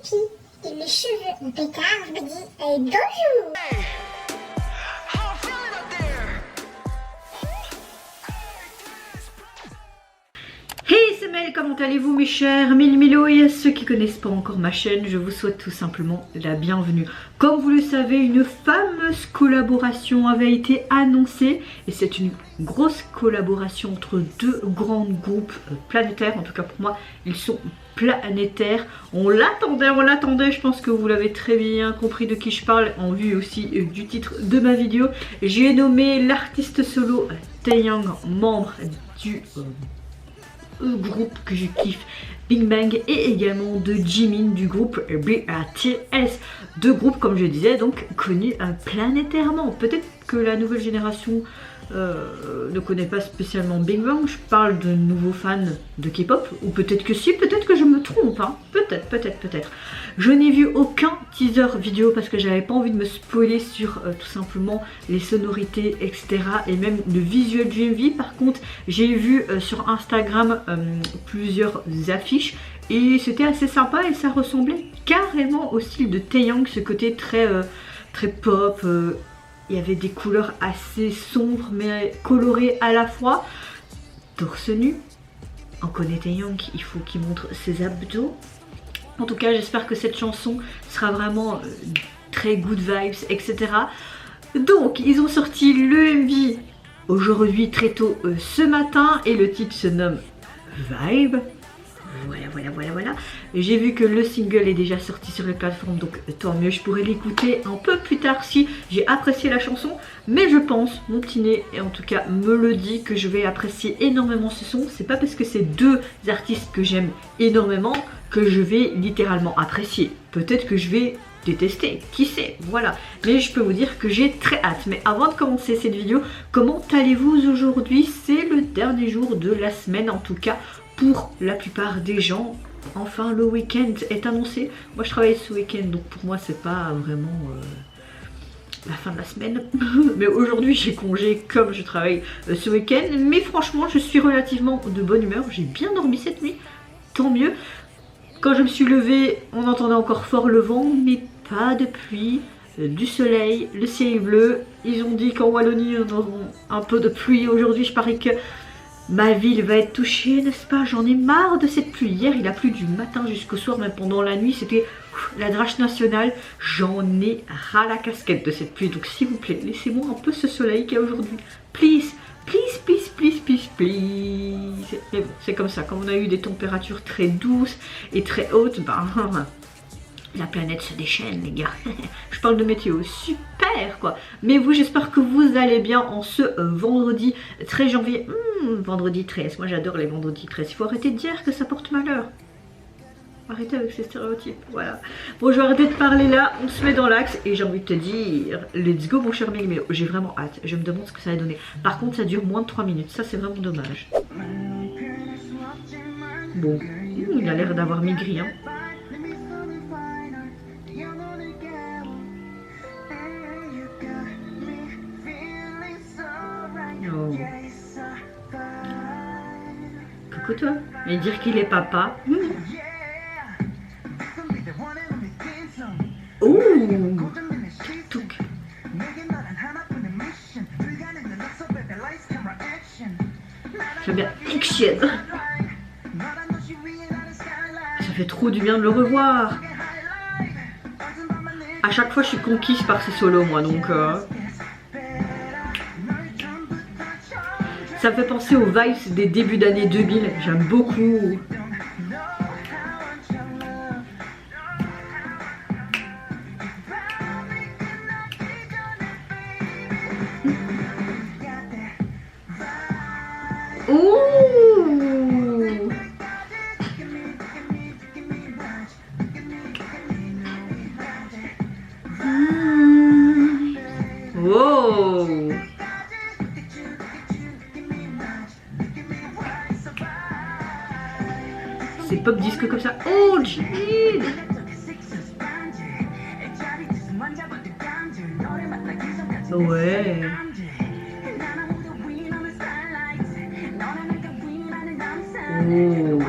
filles et mes cheveux en pétard, je me dis bonjour. Hey, c'est Mel, comment allez-vous mes chers Milo et à ceux qui connaissent pas encore ma chaîne, je vous souhaite tout simplement la bienvenue. Comme vous le savez, une fameuse collaboration avait été annoncée et c'est une grosse collaboration entre deux grands groupes planétaires, en tout cas pour moi, ils sont planétaires. On l'attendait, je pense que vous l'avez très bien compris de qui je parle en vue aussi du titre de ma vidéo. J'ai nommé l'artiste solo Taeyang, membre du groupe que je kiffe, Big Bang, et également de Jimin du groupe BTS, deux groupes comme je disais donc connus planétairement. Peut-être que la nouvelle génération ne connaît pas spécialement Big Bang, je parle de nouveaux fans de K-pop, ou peut-être que si, peut-être que je me trompe, hein. Peut-être. Je n'ai vu aucun teaser vidéo parce que j'avais pas envie de me spoiler sur tout simplement les sonorités, etc. et même le visuel du MV. Par contre, j'ai vu sur Instagram plusieurs affiches et c'était assez sympa et ça ressemblait carrément au style de Taeyang, ce côté très pop. Il y avait des couleurs assez sombres mais colorées à la fois. Torse nu, on connaît Taeyang, il faut qu'il montre ses abdos. En tout cas, j'espère que cette chanson sera vraiment très good vibes, etc. Donc, ils ont sorti le MV aujourd'hui très tôt ce matin et le titre se nomme Vibe. Voilà. J'ai vu que le single est déjà sorti sur les plateformes, donc tant mieux, je pourrais l'écouter un peu plus tard si j'ai apprécié la chanson. Mais je pense, mon petit nez, et en tout cas me le dit, que je vais apprécier énormément ce son. C'est pas parce que c'est deux artistes que j'aime énormément que je vais littéralement apprécier. Peut-être que je vais détester, qui sait, voilà. Mais je peux vous dire que j'ai très hâte. Mais avant de commencer cette vidéo, comment allez-vous aujourd'hui? C'est le dernier jour de la semaine, en tout cas pour la plupart des gens. Enfin, le week-end est annoncé. Moi je travaille ce week-end, donc pour moi c'est pas vraiment la fin de la semaine. Mais aujourd'hui j'ai congé comme je travaille ce week-end. Mais franchement je suis relativement de bonne humeur. J'ai bien dormi cette nuit, tant mieux. Quand je me suis levée, on entendait encore fort le vent, mais pas de pluie, du soleil, le ciel est bleu. Ils ont dit qu'en Wallonie on aura un peu de pluie aujourd'hui. Je parie que ma ville va être touchée, n'est-ce pas? J'en ai marre de cette pluie. Hier, il a plu du matin jusqu'au soir, même pendant la nuit. C'était la drache nationale. J'en ai ras la casquette de cette pluie. Donc, s'il vous plaît, laissez-moi un peu ce soleil qu'il y a aujourd'hui. Please. Mais bon, c'est comme ça. Comme on a eu des températures très douces et très hautes, ben, la planète se déchaîne, les gars. Je parle de météo, super quoi. Mais vous, j'espère que vous allez bien en ce vendredi 13 janvier. Vendredi 13, moi j'adore les vendredis 13. Il faut arrêter de dire que ça porte malheur. Arrêtez avec ces stéréotypes, voilà. Bon, je vais arrêter de parler là, on se met dans l'axe et j'ai envie de te dire, let's go mon cher Melo. J'ai vraiment hâte, je me demande ce que ça va donner. Par contre, ça dure moins de 3 minutes, ça c'est vraiment dommage. Bon, il a l'air d'avoir maigri, hein. Oh. Coucou toi, et dire qu'il est papa. Ouh, tuk. J'aime bien action. Ça fait trop du bien de le revoir. À chaque fois je suis conquise par ces solos moi, donc ça me fait penser aux vibes des débuts d'année 2000, j'aime beaucoup. Ouh! Wow! C'est pop disco comme ça. Oh, Jin! Ouais. Oh.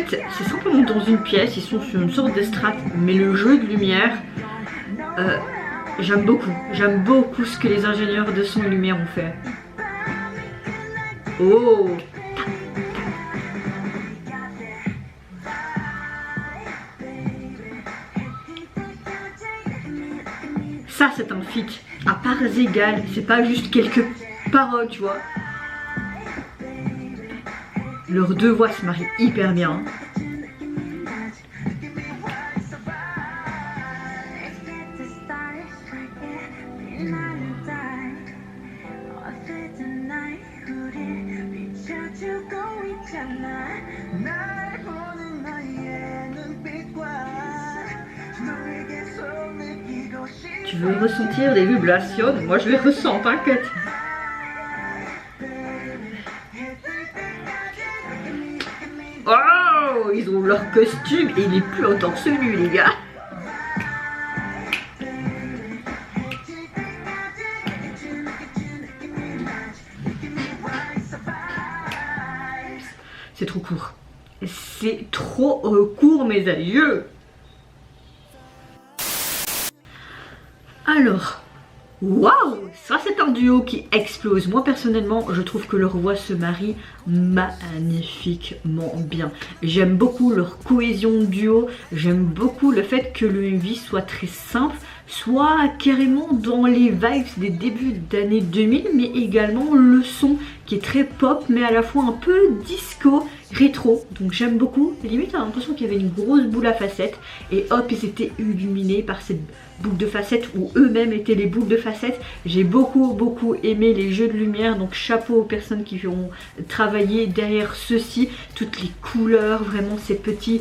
fait c'est simplement dans une pièce, ils sont sur une sorte d'estrade, mais le jeu de lumière, j'aime beaucoup ce que les ingénieurs de son et lumière ont fait. Oh, ça c'est un feat à parts égales, c'est pas juste quelques paroles, tu vois. Leurs deux voix se marient hyper bien. Tu veux ressentir des vibrations? Moi je les ressens, t'inquiète. Oh, ils ont leur costume et il est plus en torse nu, les gars. C'est trop court. C'est trop court, mes aïeux. Alors, waouh, ça c'est un duo qui explose. Moi personnellement, je trouve que leur voix se marie magnifiquement bien. J'aime beaucoup leur cohésion de duo. J'aime beaucoup le fait que le MV soit très simple, soit carrément dans les vibes des débuts d'année 2000, mais également le son qui est très pop, mais à la fois un peu disco, rétro. Donc j'aime beaucoup. Limite, on a l'impression qu'il y avait une grosse boule à facettes et hop, ils étaient illuminés par cette boucle de facettes où eux-mêmes étaient les boucles de facettes. J'ai beaucoup aimé les jeux de lumière, donc chapeau aux personnes qui ont travaillé derrière ceci, toutes les couleurs, vraiment ces petits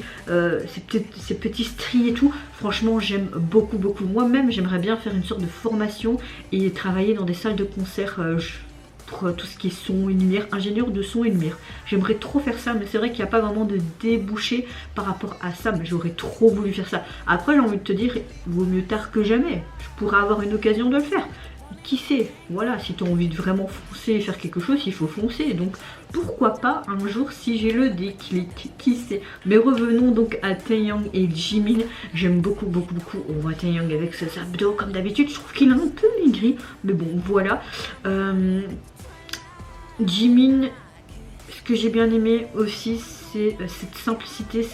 stries et tout. Franchement j'aime beaucoup. Moi-même j'aimerais bien faire une sorte de formation et travailler dans des salles de concert pour tout ce qui est son et lumière, ingénieur de son et lumière. J'aimerais trop faire ça, mais c'est vrai qu'il n'y a pas vraiment de débouché par rapport à ça, mais j'aurais trop voulu faire ça. Après j'ai envie de te dire, vaut mieux tard que jamais, je pourrais avoir une occasion de le faire. Qui sait, voilà, si tu as envie de vraiment foncer et faire quelque chose, il faut foncer. Donc pourquoi pas un jour si j'ai le déclic, qui sait. Mais revenons donc à Taeyang et Jimin. J'aime beaucoup. On voit Taeyang avec ses abdos comme d'habitude. Je trouve qu'il a un peu maigri, mais bon voilà. Jimin, ce que j'ai bien aimé aussi, c'est cette simplicité,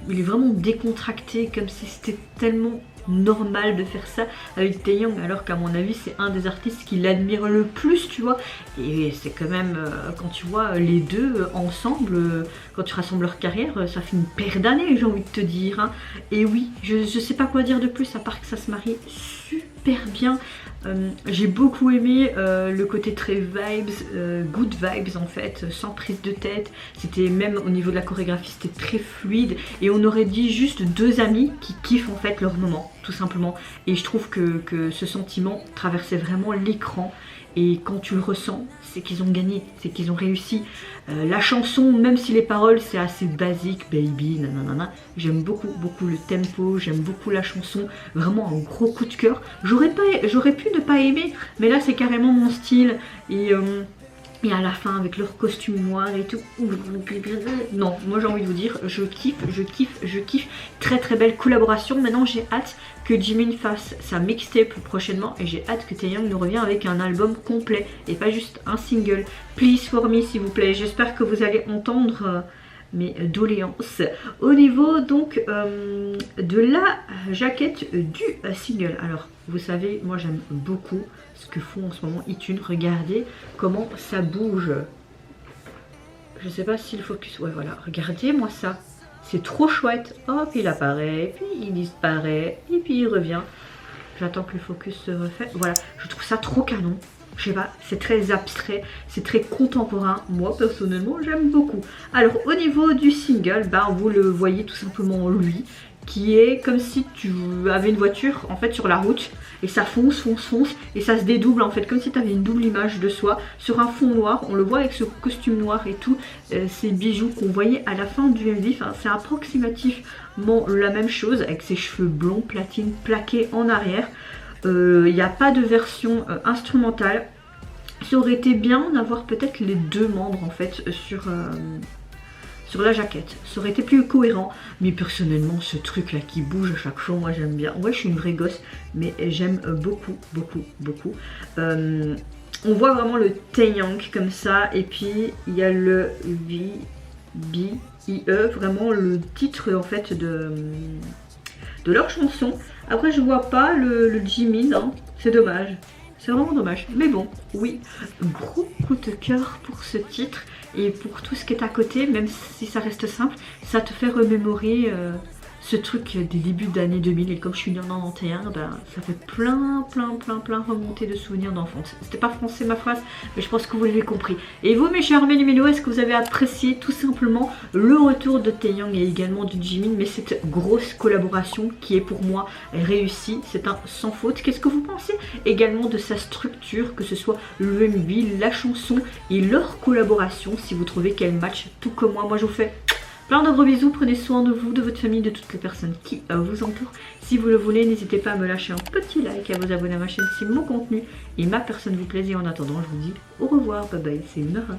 il est vraiment décontracté, comme si c'était tellement normal de faire ça avec Taeyang, alors qu'à mon avis c'est un des artistes qui l'admire le plus, tu vois. Et c'est quand même, quand tu vois les deux ensemble, quand tu rassembles leur carrière, ça fait une paire d'années, j'ai envie de te dire, hein. Et oui, je sais pas quoi dire de plus à part que ça se marie super bien. J'ai beaucoup aimé le côté très vibes, good vibes en fait, sans prise de tête. C'était même au niveau de la chorégraphie, c'était très fluide. Et on aurait dit juste deux amis qui kiffent en fait leur moment, tout simplement. Et je trouve que ce sentiment traversait vraiment l'écran. Et quand tu le ressens, c'est qu'ils ont gagné, c'est qu'ils ont réussi. La chanson, même si les paroles c'est assez basique, baby, nanana, j'aime beaucoup le tempo, j'aime beaucoup la chanson, vraiment un gros coup de cœur. J'aurais pu ne pas aimer, mais là c'est carrément mon style. Et à la fin avec leur costume noir et tout, non, moi j'ai envie de vous dire, je kiffe. Très belle collaboration. Maintenant j'ai hâte que Jimin fasse sa mixtape prochainement et j'ai hâte que Taeyang nous revienne avec un album complet et pas juste un single. Please for me s'il vous plaît. J'espère que vous allez entendre mes doléances au niveau donc de la jaquette du single. Alors vous savez, moi j'aime beaucoup ce que font en ce moment iTunes. Regardez comment ça bouge. Je sais pas si le focus, ouais voilà, regardez moi ça, c'est trop chouette. Hop, il apparaît, puis il disparaît, et puis il revient. J'attends que le focus se refait. Voilà, je trouve ça trop canon. Je sais pas, c'est très abstrait, c'est très contemporain. Moi personnellement j'aime beaucoup. Alors au niveau du single, bah, vous le voyez tout simplement lui, qui est comme si tu avais une voiture en fait sur la route et ça fonce et ça se dédouble en fait, comme si tu avais une double image de soi sur un fond noir. On le voit avec ce costume noir et tout, ces bijoux qu'on voyait à la fin du MV. Enfin, c'est approximativement la même chose avec ses cheveux blonds platine plaqués en arrière. Il n'y a pas de version instrumentale. Ça aurait été bien d'avoir peut-être les deux membres en fait sur sur la jaquette. Ça aurait été plus cohérent. Mais personnellement, ce truc là qui bouge à chaque fois, moi j'aime bien. Ouais, je suis une vraie gosse, mais j'aime beaucoup, beaucoup, beaucoup. On voit vraiment le Taeyang comme ça. Et puis il y a le VBIE, vraiment le titre en fait de leur chanson. Après je vois pas le Jimin, hein. C'est dommage. C'est vraiment dommage. Mais bon, oui, gros coup de cœur pour ce titre et pour tout ce qui est à côté, même si ça reste simple, ça te fait remémorer ce truc des débuts d'année 2000. Et comme je suis née en 91, ben, ça fait plein remonter de souvenirs d'enfance. C'était pas français ma phrase, mais je pense que vous l'avez compris. Et vous mes chers Méli-Mélo, est-ce que vous avez apprécié tout simplement le retour de Taeyang et également de Jimin, mais cette grosse collaboration qui est pour moi réussie, c'est un sans faute. Qu'est-ce que vous pensez également de sa structure, que ce soit le MV, la chanson et leur collaboration, si vous trouvez qu'elle match tout comme moi. Moi je vous fais plein de gros bisous, prenez soin de vous, de votre famille, de toutes les personnes qui vous entourent. Si vous le voulez, n'hésitez pas à me lâcher un petit like, à vous abonner à ma chaîne si mon contenu et ma personne vous plaisent. Et en attendant, je vous dis au revoir, bye bye, c'est Nora.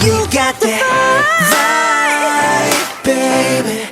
You got that vibe, baby.